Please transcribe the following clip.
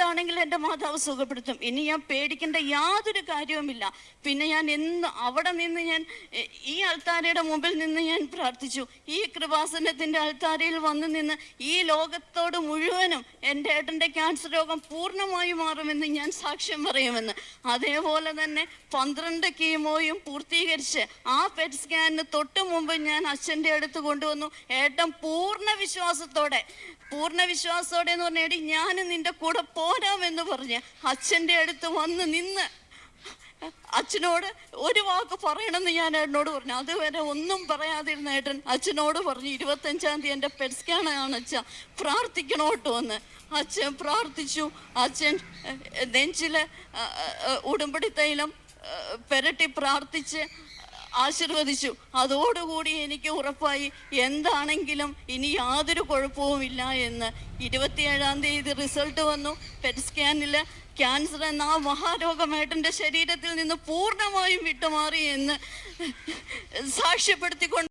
എന്താണെങ്കിലും എൻ്റെ മാതാവ് സുഖപ്പെടുത്തും. ഇനി ഞാൻ പേടിക്കേണ്ട യാതൊരു കാര്യവുമില്ല. പിന്നെ ഞാൻ അവിടെ നിന്ന് ഞാൻ ഈ അൾത്താരയുടെ മുമ്പിൽ നിന്ന് ഞാൻ പ്രാർത്ഥിച്ചു. ഈ കൃപാസനത്തിൻ്റെ അൾത്താരയിൽ വന്ന് നിന്ന് ഈ ലോകത്തോട് മുഴുവനും എൻ്റെ ഏട്ടൻ്റെ ക്യാൻസർ രോഗം പൂർണ്ണമായി മാറുമെന്ന് ഞാൻ സാക്ഷ്യം പറയുമെന്ന്. അതേപോലെ തന്നെ 12 കീമോയും പൂർത്തീകരിച്ച് ആ പെറ്റ് സ്കാനിന് തൊട്ട് മുമ്പ് ഞാൻ അച്ഛൻ്റെ അടുത്ത് കൊണ്ടുവന്നു. ഏട്ടൻ പൂർണ്ണ വിശ്വാസത്തോടെ എന്ന് പറഞ്ഞാൽ ഞാൻ നിന്റെ കൂടെ പോരാമെന്ന് പറഞ്ഞ് അച്ഛൻ്റെ അടുത്ത് വന്ന് നിന്ന് അച്ഛനോട് ഒരു വാക്ക് പറയണമെന്ന് ഞാൻ ഏട്ടനോട് പറഞ്ഞു. അതുവരെ ഒന്നും പറയാതിരുന്ന ഏട്ടൻ അച്ഛനോട് പറഞ്ഞു, 25-ാം തീയതി എൻ്റെ പെറ്റ് സ്കാനാണ് അച്ഛൻ, പ്രാർത്ഥിക്കണോട്ടോ എന്ന്. അച്ഛൻ പ്രാർത്ഥിച്ചു. അച്ഛൻ നെഞ്ചില് ഉടുമ്പടി തൈലം പെരട്ടി പ്രാർത്ഥിച്ച് ആശീർവദിച്ചു. അതോടുകൂടി എനിക്ക് ഉറപ്പായി എന്താണെങ്കിലും ഇനി യാതൊരു കുഴപ്പവുമില്ല എന്ന്. 27-ാം തീയതി റിസൾട്ട് വന്നു. പെറ്റ് സ്കാനിൽ ക്യാൻസർ എന്ന ആ മഹാരോഗം ഏട്ടൻ്റെ ശരീരത്തിൽ നിന്ന് പൂർണ്ണമായും വിട്ടുമാറി എന്ന് സാക്ഷ്യപ്പെടുത്തിക്കൊണ്ട്